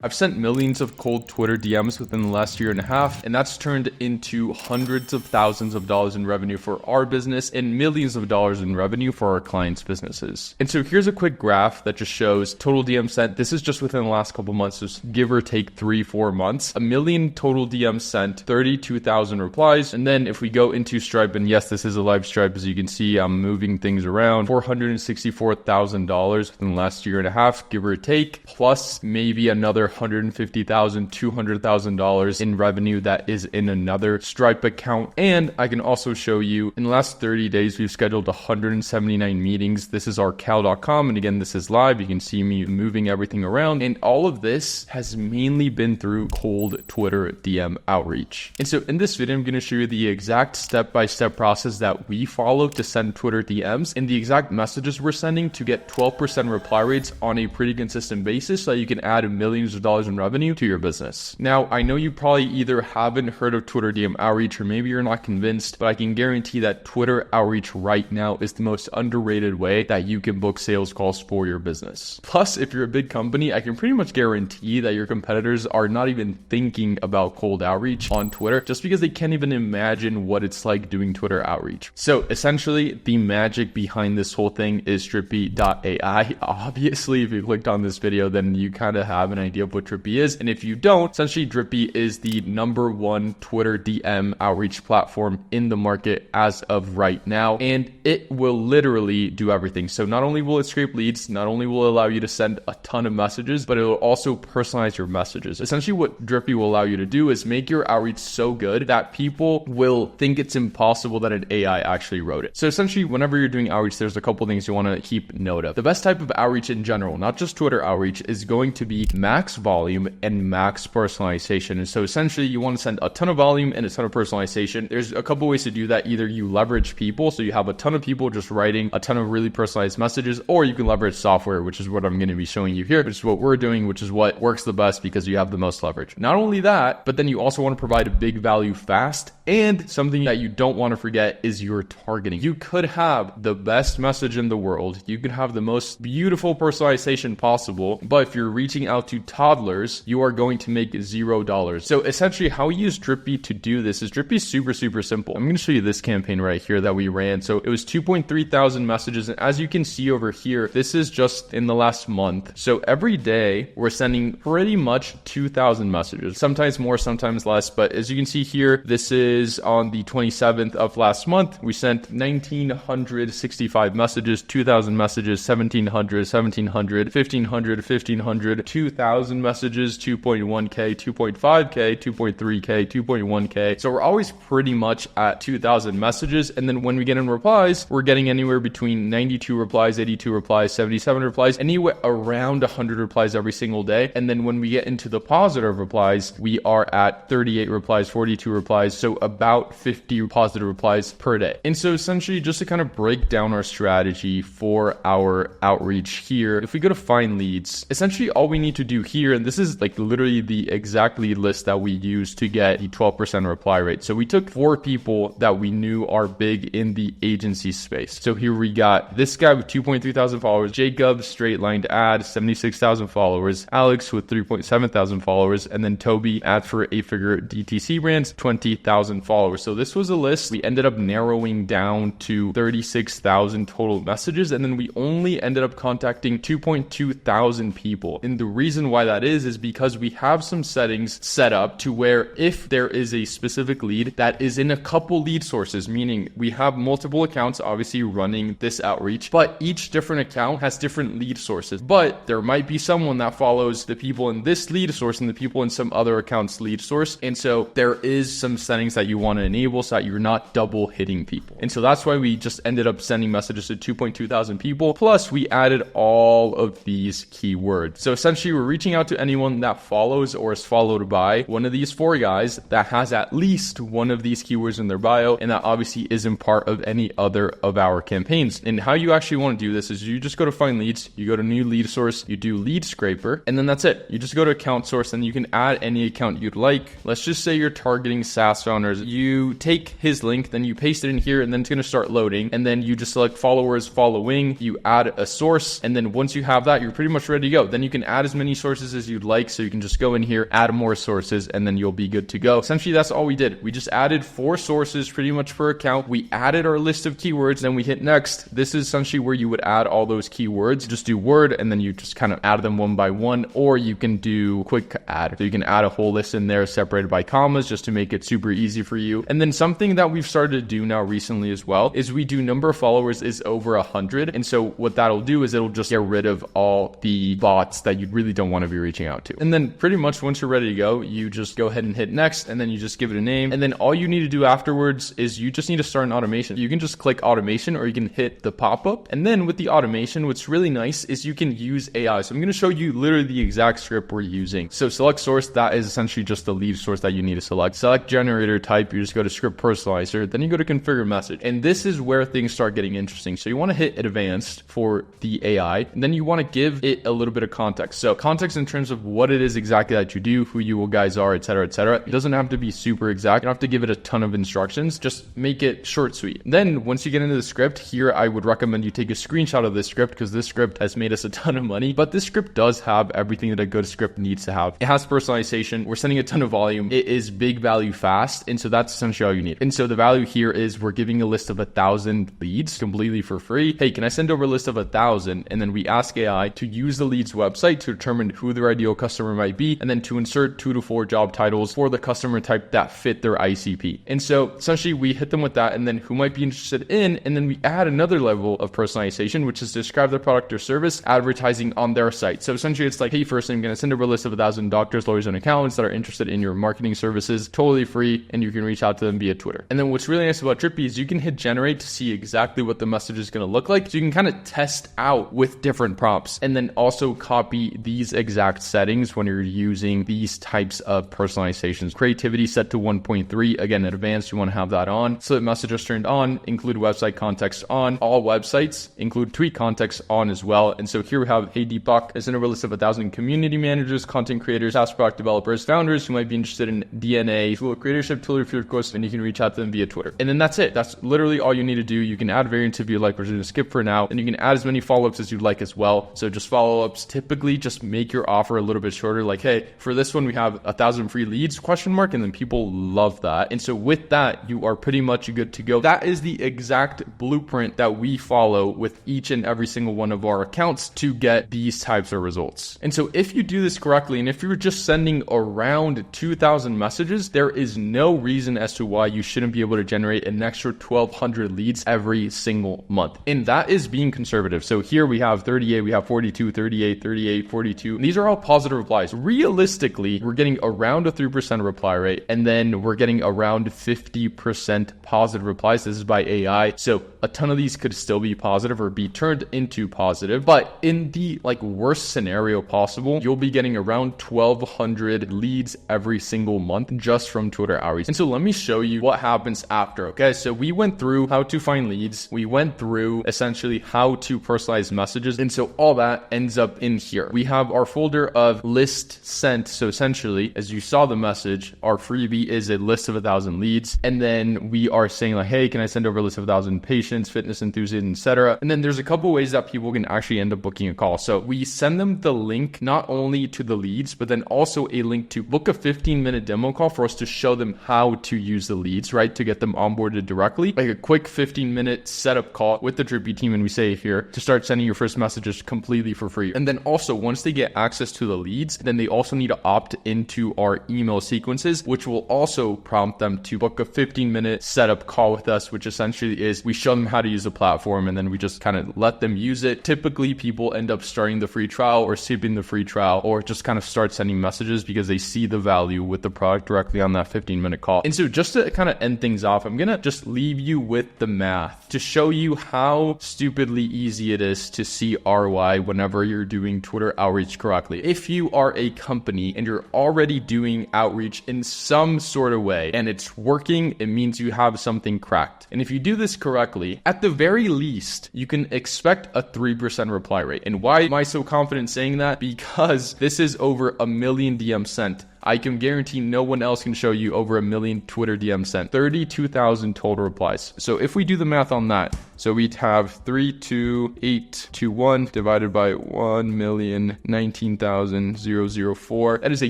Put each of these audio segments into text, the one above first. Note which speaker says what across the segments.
Speaker 1: I've sent millions of cold Twitter DMs within the last year and a half, and that's turned into hundreds of thousands of dollars in revenue for our business and millions of dollars in revenue for our clients' businesses. And so here's a quick graph that just shows total DM sent. This is just within the last couple months, so give or take 3-4 months. 1 million total DMs sent, 32,000 replies. And then if we go into Stripe, and yes, this is a live Stripe, as you can see, I'm moving things around, $464,000 within the last year and a half, give or take, plus maybe another $150,000, $200,000 in revenue that is in another Stripe account. And I can also show you in the last 30 days, we've scheduled 179 meetings. This is our cal.com. And again, this is live. You can see me moving everything around. And all of this has mainly been through cold Twitter DM outreach. And so in this video, I'm going to show you the exact step-by-step process that we follow to send Twitter DMs and the exact messages we're sending to get 12% reply rates on a pretty consistent basis so you can add millions of dollars in revenue to your business. Now, I know you probably either haven't heard of Twitter DM outreach or maybe you're not convinced, but I can guarantee that Twitter outreach right now is the most underrated way that you can book sales calls for your business. Plus, if you're a big company, I can pretty much guarantee that your competitors are not even thinking about cold outreach on Twitter just because they can't even imagine what it's like doing Twitter outreach. So essentially, the magic behind this whole thing is Drippy.ai. Obviously, if you clicked on this video, then you kind of have an idea of what Drippy is. And if you don't, essentially Drippy is the #1 Twitter DM outreach platform in the market as of right now. And it will literally do everything. So not only will it scrape leads, not only will it allow you to send a ton of messages, but it will also personalize your messages. Essentially what Drippy will allow you to do is make your outreach so good that people will think it's impossible that an AI actually wrote it. So essentially whenever you're doing outreach, there's a couple things you want to keep note of. The best type of outreach in general, not just Twitter outreach, is going to be max volume and max personalization. And so essentially you want to send a ton of volume and a ton of personalization. There's a couple ways to do that. Either you leverage people, so you have a ton of people just writing a ton of really personalized messages, or you can leverage software, which is what I'm going to be showing you here, which is what we're doing, which is what works the best because you have the most leverage. Not only that, but then you also want to provide a big value fast. And something that you don't want to forget is your targeting. You could have the best message in the world. You could have the most beautiful personalization possible, but if you're reaching out to toddlers, you are going to make $0. So essentially how we use Drippy to do this is Drippy is super simple. I'm going to show you this campaign right here that we ran. So it was 2.3 thousand messages. And as you can see over here, this is just in the last month. So every day we're sending pretty much 2,000 messages, sometimes more, sometimes less. But as you can see here, this is on the 27th of last month. We sent 1,965 messages, 2,000 messages, 1,700, 1,700, 1,500, 1,500, 2,000 messages, 2.1K, 2.5K, 2.3K, 2.1K. So we're always pretty much at 2,000 messages. And then when we get in replies, we're getting anywhere between 92 replies, 82 replies, 77 replies, anywhere around 100 replies every single day. And then when we get into the positive replies, we are at 38 replies, 42 replies. So about 50 positive replies per day. And so essentially just to kind of break down our strategy for our outreach here, if we go to find leads, essentially all we need to do here, and this is like literally the exact lead list that we use to get the 12% reply rate. So we took 4 people that we knew are big in the agency space. So here we got this guy with 2.3 thousand followers, Jacob, straight line to ad, 76,000 followers, Alex with 3.7 thousand followers, and then Toby, ad for 8-figure DTC brands, 20,000 followers. So this was a list. We ended up narrowing down to 36,000 total messages, and then we only ended up contacting 2.2 thousand people. And the reason why that is because we have some settings set up to where if there is a specific lead that is in a couple lead sources, meaning we have multiple accounts obviously running this outreach, but each different account has different lead sources. But there might be someone that follows the people in this lead source and the people in some other account's lead source. And so there is some settings that you want to enable so that you're not double hitting people. And so that's why we just ended up sending messages to 2.2 thousand people. Plus we added all of these keywords. So essentially we're reaching out to anyone that follows or is followed by one of these 4 guys that has at least one of these keywords in their bio. And that obviously isn't part of any other of our campaigns. And how you actually want to do this is you just go to find leads, you go to new lead source, you do lead scraper, and then that's it. You just go to account source and you can add any account you'd like. Let's just say you're targeting SaaS founders. You take his link, then you paste it in here, and then it's going to start loading. And then you just select followers following, you add a source. And then once you have that, you're pretty much ready to go. Then you can add as many sources sources as you'd like. So you can just go in here, add more sources, and then you'll be good to go. Essentially, that's all we did. We just added 4 sources pretty much per account. We added our list of keywords, then we hit next. This is essentially where you would add all those keywords. Just do word, and then you just kind of add them one by one, or you can do quick add. So you can add a whole list in there separated by commas just to make it super easy for you. And then something that we've started to do now recently as well is we do number of followers is over 100. And so what that'll do is it'll just get rid of all the bots that you really don't want to be reaching out to. And then pretty much once you're ready to go, you just go ahead and hit next, and then you just give it a name. And then all you need to do afterwards is you just need to start an automation. You can just click automation, or you can hit the pop-up. And then with the automation, what's really nice is you can use AI. So I'm going to show you literally the exact script we're using. So select source, that is essentially just the lead source that you need to select. Select generator type, you just go to script personalizer, then you go to configure message. And this is where things start getting interesting. So you want to hit advanced for the AI, and then you want to give it a little bit of context. So context in terms of what it is exactly that you do, who you guys are, etc., etc. It doesn't have to be super exact. You don't have to give it a ton of instructions. Just make it short, sweet. Then once you get into the script here, I would recommend you take a screenshot of this script, because this script has made us a ton of money, but this script does have everything that a good script needs to have. It has personalization. We're sending a ton of volume. It is big value fast. And so that's essentially all you need. And so the value here is we're giving a list of 1,000 leads completely for free. Hey, can I send over a list of 1,000? And then we ask AI to use the lead's website to determine who their ideal customer might be, and then to insert 2 to 4 job titles for the customer type that fit their ICP. And so essentially we hit them with that, and then who might be interested in, and then we add another level of personalization, which is describe their product or service advertising on their site. So essentially it's like, hey, first I'm going to send over a list of 1,000 doctors, lawyers, and accountants that are interested in your marketing services, totally free, and you can reach out to them via Twitter. And then what's really nice about Drippy is you can hit generate to see exactly what the message is going to look like. So you can kind of test out with different prompts, and then also copy these exact settings when you're using these types of personalizations. Creativity set to 1.3. Again, advanced, you want to have that on. Split messages turned on, include website context on. All websites include tweet context on as well. And so here we have, hey Deepak, I sent over a list of 1,000 community managers, content creators, SaaS product developers, founders who might be interested in DNA, tool creatorship, tool review, of course, and you can reach out to them via Twitter. And then that's it. That's literally all you need to do. You can add variants if you like. We're just going to skip for now, and you can add as many follow-ups as you'd like as well. So just follow-ups, typically just make your offer a little bit shorter. Like, hey, for this one, we have 1,000 free leads, ? And then people love that. And so with that, you are pretty much good to go. That is the exact blueprint that we follow with each and every single one of our accounts to get these types of results. And so if you do this correctly, and if you're just sending around 2,000 messages, there is no reason as to why you shouldn't be able to generate an extra 1,200 leads every single month. And that is being conservative. So here we have 38, we have 42, 38, 38, 42. And these are all positive replies. Realistically, we're getting around a 3% reply rate, and then we're getting around 50% positive replies. This is by AI. So a ton of these could still be positive or be turned into positive. But in the worst scenario possible, you'll be getting around 1,200 leads every single month just from Twitter outreach. And so let me show you what happens after. Okay, so we went through how to find leads. We went through essentially how to personalize messages. And so all that ends up in here. We have our folder of list sent. So essentially, as you saw the message, our freebie is a list of 1,000 leads. And then we are saying like, hey, can I send over a list of 1,000 patients, fitness enthusiasts, etc. And then there's a couple ways that people can actually end up booking a call. So we send them the link not only to the leads, but then also a link to book a 15-minute demo call for us to show them how to use the leads, right? To get them onboarded directly, like a quick 15-minute setup call with the Drippy team. And we say here to start sending your first messages completely for free. And then also once they get access to the leads, then they also need to opt into our email sequences, which will also prompt them to book a 15-minute setup call with us, which essentially is we show them how to use the platform and then we just kind of let them use it. Typically people end up starting the free trial or skipping the free trial or just kind of start sending messages because they see the value with the product directly on that 15-minute call. And so just to kind of end things off, I'm going to just leave you with the math to show you how stupidly easy it is to see ROI whenever you're doing Twitter outreach correctly. If you are a company and you're already doing outreach in some sort of way and it's working, it means you have something cracked. And if you do this correctly, at the very least, you can expect a 3% reply rate. And why am I so confident saying that? Because this is over 1 million DMs sent. I can guarantee no one else can show you over 1 million Twitter DMs sent. 32,000 total replies. So if we do the math on that, so we'd have 32821 divided by 1,019,004. That is a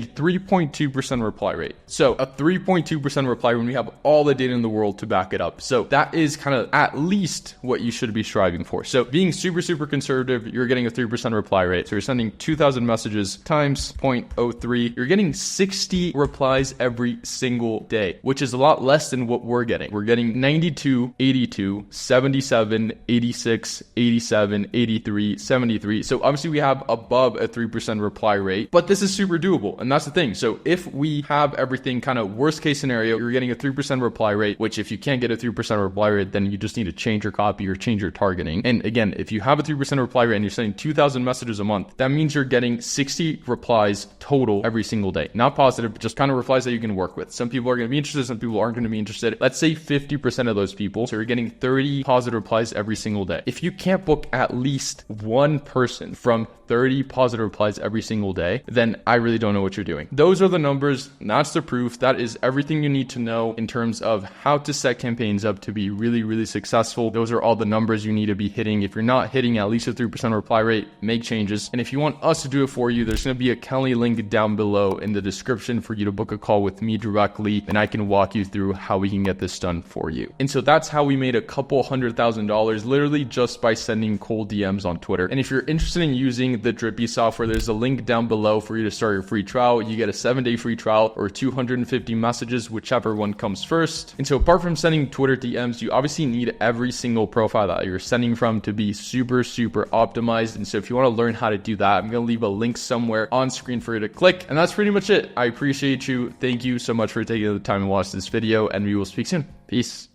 Speaker 1: 3.2% reply rate. So a 3.2% reply when we have all the data in the world to back it up. So that is kind of at least what you should be striving for. So being super, super conservative, you're getting a 3% reply rate. So you're sending 2,000 messages times 0.03. You're getting 60 replies every single day, which is a lot less than what we're getting. We're getting 92, 82, 77, 86, 87, 83, 73. So obviously we have above a 3% reply rate, but this is super doable. And that's the thing. So if we have everything kind of worst case scenario, you're getting a 3% reply rate, which if you can't get a 3% reply rate, then you just need to change your copy or change your targeting. And again, if you have a 3% reply rate and you're sending 2,000 messages a month, that means you're getting 60 replies total every single day. Not positive, just kind of replies that you can work with. Some people are going to be interested, some people aren't going to be interested. Let's say 50% of those people. So you're getting 30 positive replies every single day. If you can't book at least one person from 30 positive replies every single day, then I really don't know what you're doing. Those are the numbers. That's the proof. That is everything you need to know in terms of how to set campaigns up to be really, really successful. Those are all the numbers you need to be hitting. If you're not hitting at least a 3% reply rate, make changes. And if you want us to do it for you, there's going to be a Calendly link down below in the description for you to book a call with me directly, and I can walk you through how we can get this done for you. And so that's how we made a couple $100,000 literally just by sending cold DMs on Twitter. And if you're interested in using the Drippy software, there's a link down below for you to start your free trial. You get a 7-day free trial or 250 messages, whichever one comes first. And so apart from sending Twitter DMs, you obviously need every single profile that you're sending from to be super, super optimized. And so if you want to learn how to do that, I'm going to leave a link somewhere on screen for you to click. And that's pretty much it. I appreciate you. Thank you so much for taking the time to watch this video, and we will speak soon. Peace.